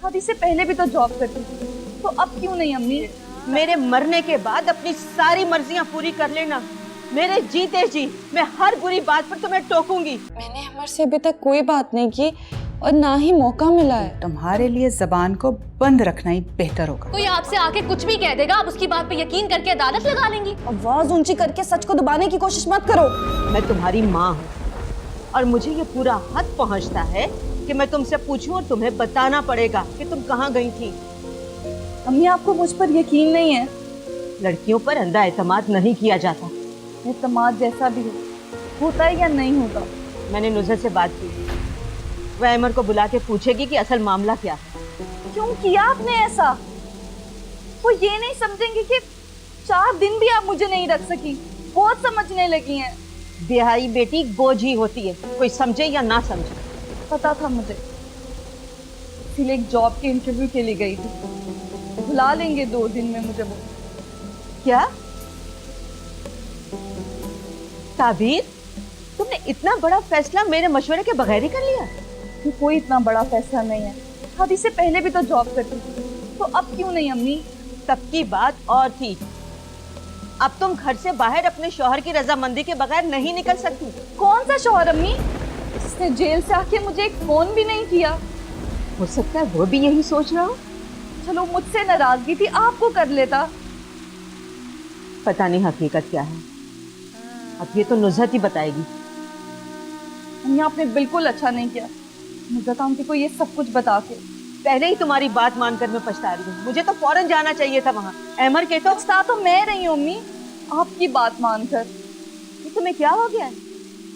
शादी से पहले भी तो जॉब करती थी, तो अब क्यों नहीं अम्मी? मेरे मरने के बाद अपनी सारी मर्जियां पूरी कर लेना। मेरे जीते जी मैं हर बुरी बात पर तुम्हें टोकूंगी। मैंने अमर से अभी तक कोई बात नहीं की और ना ही मौका मिला है। तुम्हारे लिए जबान को बंद रखना ही बेहतर होगा। कोई आपसे आके कुछ भी कह देगा, आप उसकी बात पे यकीन करके अदालत लगा लेंगी। आवाज ऊंची करके सच को दबाने की कोशिश मत करो। मैं तुम्हारी माँ हूँ और मुझे ये पूरा हद पहुँचता है कि मैं तुमसे पूछूं और तुम्हें बताना पड़ेगा कि तुम कहाँ गई थी। अम्मी आपको मुझ पर यकीन नहीं है? लड़कियों पर अंधा एतमाद नहीं किया जाता। एतमाद जैसा भी होता है या नहीं होता। मैंने नुज़रत से बात की, वह अमर को बुला के पूछेगी कि असल मामला क्या है। क्यों किया आपने ऐसा? वो ये नहीं समझेंगे कि 4 दिन भी आप मुझे नहीं रख सकी। बहुत समझने लगी हैं। बिहारी बेटी बोझ ही होती है, कोई समझे या ना समझे। पता था मुझे, इसीलिए एक जॉब के इंटरव्यू के लिए गई थी। बुला लेंगे 2 दिन में मुझे। वो क्या ताबीर, तुमने इतना बड़ा फैसला मेरे मशवरे के बगैर ही कर लिया? ये कोई इतना बड़ा फैसला नहीं है। शादी से पहले भी तो जॉब करती थी, तो अब क्यों नहीं अम्मी? तब की बात और थी। अब तुम घर से बाहर अपने शौहर की रजामंदी के बगैर नहीं निकल सकती। कौन सा शौहर अम्मी? इसने जेल से आके मुझे एक फोन भी नहीं किया। हो सकता है वो भी यही सोच रहा हो। चलो मुझसे नाराजगी थी, आपको कर लेता। पता नहीं हकीकत क्या है, अब ये तो नुज़रत ही बताएगी। अम्मी आपने बिल्कुल अच्छा नहीं किया नुज़रत आंटी को ये सब कुछ बता के। पहले ही तुम्हारी बात मानकर मैं पछता रही हूँ। मुझे तो फौरन जाना चाहिए था वहाँ। अमर के तो पछता तो मैं रही हूँ अम्मी, आपकी बात मानकर। ये तुम्हें क्या हो गया है?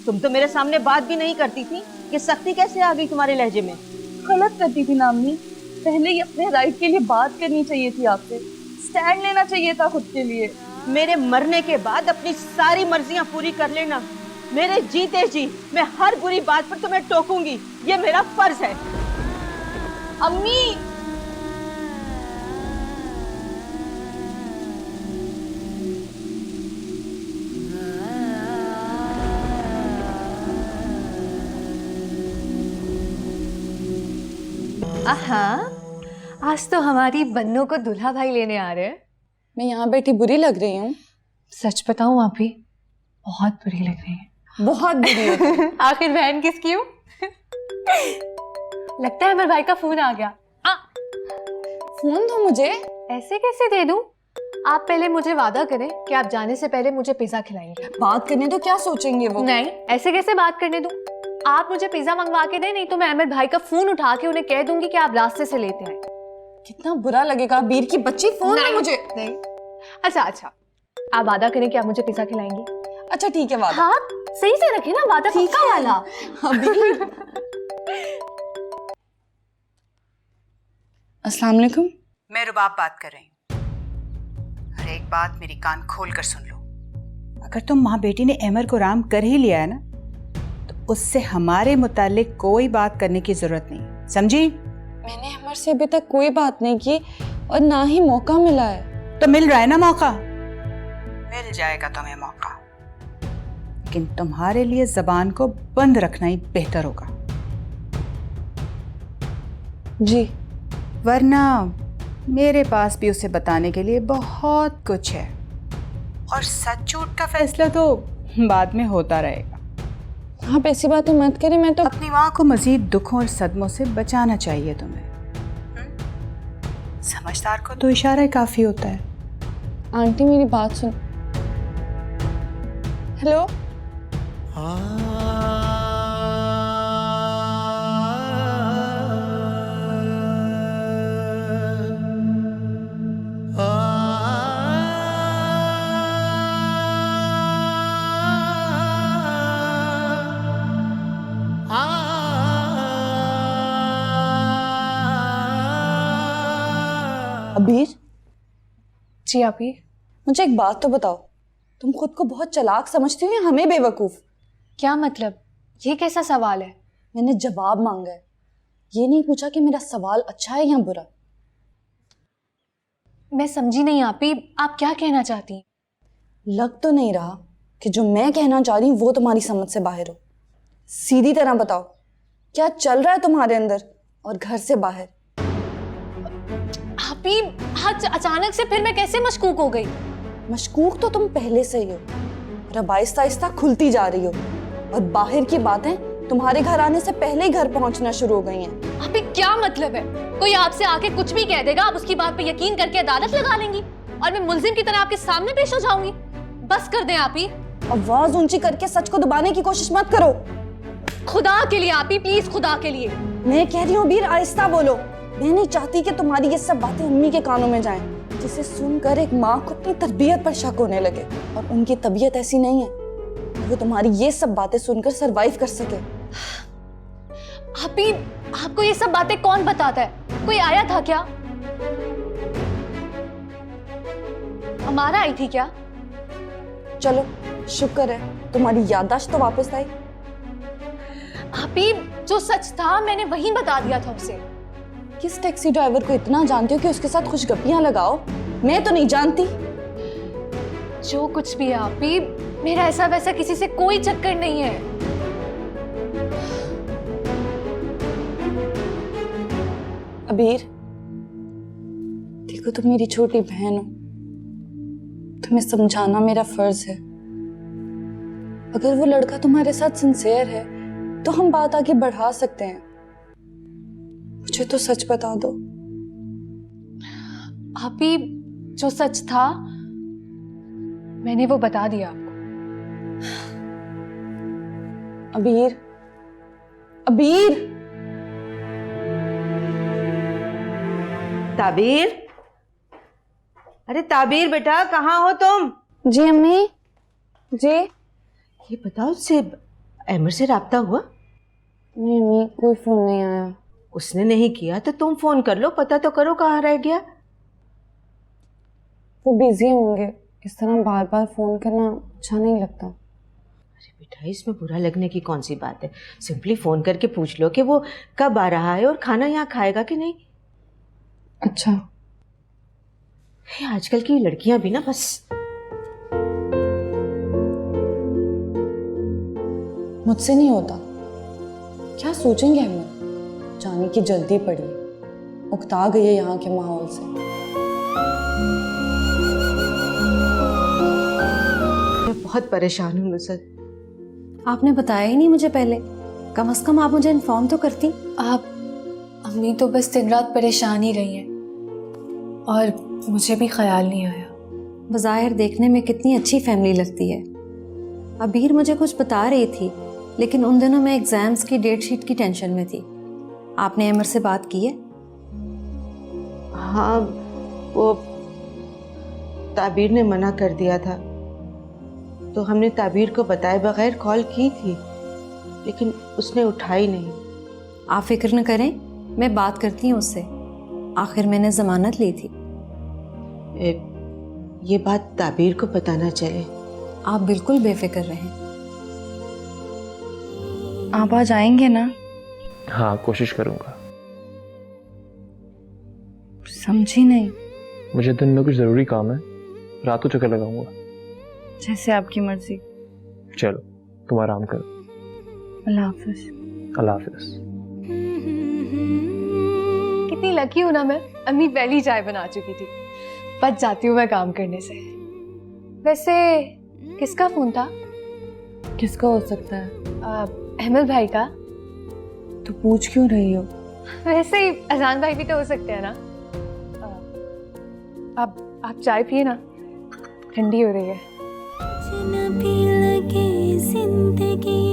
तुम तो मेरे सामने बात भी नहीं करती थी, ये सख्ती कैसे आ गई तुम्हारे लहजे में? गलत करती थी ना अम्मी, पहले ही अपने राइट के लिए बात करनी चाहिए थी आपसे। स्टैंड लेना चाहिए था खुद के लिए। मेरे मरने के बाद अपनी सारी मर्जियां पूरी कर लेना। मेरे जीते जी मैं हर बुरी बात पर तुम्हें टोकूंगी, ये मेरा फर्ज है। अम्मी आहा, आज तो हमारी बन्नों को दूल्हा भाई लेने आ रहे हैं। मैं यहाँ बैठी बुरी लग रही हूँ? सच बताऊं आप भी बहुत बुरी लग रही है। बहुत बुरी हो। आखिर बहन किसकी हूँ? लगता है मेरे भाई का फोन आ गया। फोन दो मुझे। ऐसे कैसे दे दूं? आप पहले मुझे वादा करें कि आप जाने से पहले मुझे पिज्जा खिलाएंगे। बात करने तो क्या सोचेंगे वो? नहीं, ऐसे कैसे बात करने दूं? आप मुझे पिज्जा मंगवा के दें, नहीं तो मैं अहमद भाई का फोन उठा के उन्हें कह दूंगी कि आप रास्ते से लेते हैं। कितना बुरा लगेगा। बीर की बच्ची फोन दे मुझे। नहीं। अच्छा, आप वादा करें कि आप मुझे पिज्जा खिलाएंगे। अच्छा ठीक है, वादा। हाँ, सही से रखे ना वादा, पक्का वाला। अभी अस्सलाम वालेकुम। मैं रुबाब बात कर रही हूँ और एक बात मेरी कान खोल कर सुन लो। अगर तुम माँ बेटी ने अमर को राम कर ही लिया है ना, तो उससे हमारे मुतालिक कोई बात करने की जरूरत नहीं, समझी? मैंने अमर से अभी तक कोई बात नहीं की और ना ही मौका मिला है। तो मिल रहा है ना मौका? मिल जाएगा तुम्हें मौका, लेकिन तुम्हारे लिए जबान को बंद रखना ही बेहतर होगा। जी। वरना मेरे पास भी उसे बताने के लिए बहुत कुछ है और सच झूठ का फैसला तो बाद में होता रहेगा। आप ऐसी बातें मत करें। मैं तो अपनी माँ को मजीद दुखों और सदमों से बचाना चाहिए तुम्हें। समझदार को तो इशारा ही काफी होता है। आंटी मेरी बात सुन। हेलो। अबीर। जी आपी। मुझे एक बात तो बताओ, तुम खुद को बहुत चालाक समझती हो या हमें बेवकूफ? क्या मतलब? ये कैसा सवाल है? मैंने जवाब मांगा है, ये नहीं पूछा कि मेरा सवाल अच्छा है या बुरा। मैं समझी नहीं आपी, आप क्या कहना चाहती हैं? लग तो नहीं रहा कि जो मैं कहना चाह रही हूँ वो तुम्हारी समझ से बाहर हो। सीधी तरह बताओ, क्या चल रहा है तुम्हारे अंदर और घर से बाहर? आपी आज अचानक से फिर मैं कैसे मशकूक हो गई? मशकूक तो तुम पहले से ही हो और अब आहिस्ता आहिस्ता खुलती जा रही हो और बाहर की बातें तुम्हारे घर आने से पहले ही घर पहुंचना शुरू हो गई हैं। आपी क्या मतलब है? कोई आपसे आके कुछ भी कह देगा, आप उसकी बात पे यकीन करके अदालत लगा लेंगी और मैं मुल्जिम की तरह आपके सामने पेश हो जाऊंगी? बस कर दें आपी। आवाज ऊंची करके सच को दबाने की कोशिश मत करो। खुदा के लिए आपी, प्लीज खुदा के लिए। मैं कह रही हूँ बीर, आहिस्ता बोलो। मैं नहीं चाहती कि तुम्हारी ये सब बातें अम्मी के कानों में जाएं, जिसे सुनकर एक माँ को अपनी तरबियत पर शक होने लगे। और उनकी तबीयत ऐसी नहीं है कि वो तुम्हारी ये सब बातें सुनकर सरवाइव कर सके। आपी, आपको ये सब बातें कौन बताता है? कोई आया था क्या? हमारा आई थी क्या? चलो शुक्र है तुम्हारी याददाश्त तो वापस आई। आपी, जो सच था मैंने वही बता दिया था उसे। किस टैक्सी ड्राइवर को इतना जानती हो कि उसके साथ खुशगपियां लगाओ? मैं तो नहीं जानती। जो कुछ भी है आपी, मेरा ऐसा वैसा किसी से कोई चक्कर नहीं है। अबीर, देखो तुम मेरी छोटी बहन हो, तुम्हें समझाना मेरा फर्ज है। अगर वो लड़का तुम्हारे साथ सिंसियर है तो हम बात आगे बढ़ा सकते हैं। मुझे तो सच बता दो। आपी, जो सच था मैंने वो बता दिया आपको। अबीर, अबीर, ताबीर, अरे ताबीर बेटा, कहाँ हो तुम? जी अम्मी, जी। ये बताओ, उससे अहमद से राब्ता हुआ? नहीं अम्मी, कोई फोन नहीं आया। उसने नहीं किया तो तुम फोन कर लो, पता तो करो कहाँ रह गया। वो बिजी होंगे, इस तरह बार बार फोन करना अच्छा नहीं लगता। अरे बेटा, इसमें बुरा लगने की कौन सी बात है? सिंपली फोन करके पूछ लो कि वो कब आ रहा है और खाना यहाँ खाएगा कि नहीं। अच्छा। ये आजकल की लड़कियां भी ना बस। मुझसे नहीं होता। क्या सोचेंगे अहमद? जाने की जल्दी पड़ी, उकता गई है यहाँ के माहौल से। मैं बहुत परेशान हूँ नुसरत। आपने बताया ही नहीं मुझे पहले। कम से कम आप मुझे इन्फॉर्म तो करती। आप, अम्मी तो बस दिन रात परेशान ही रही हैं और मुझे भी ख्याल नहीं आया। बज़ाहिर देखने में कितनी अच्छी फैमिली लगती है। अबीर मुझे कुछ बता रही थी, लेकिन उन दिनों मैं एग्जाम्स की डेट शीट की टेंशन में थी। आपने अमर से बात की है? हाँ, वो ताबीर ने मना कर दिया था तो हमने ताबीर को बताए बगैर कॉल की थी, लेकिन उसने उठाई नहीं। आप फिक्र न करें, मैं बात करती हूँ उससे। आखिर मैंने ज़मानत ली थी। ये बात ताबीर को पता ना चले। आप बिल्कुल बेफिक्र रहें। आप आ जाएंगे ना? हाँ, कोशिश करूँगा। समझी नहीं। मुझे दिन में कुछ ज़रूरी काम है, रात को चक्कर लगाऊंगा। जैसे आपकी मर्जी। चलो, तुम आराम करो। अल्लाह हाफिज। अल्लाह हाफिज। कितनी लकी हूं ना मैं, अम्मी पहली चाय बना चुकी थी। बच जाती हूँ मैं काम करने से। वैसे किसका फोन था? किसका हो सकता है? अहमद भाई का। तो पूछ क्यों रही हो? वैसे ही अजान भाई भी तो हो सकते हैं ना। अब आप चाय पिए ना, ठंडी हो रही है। लगे जिंदगी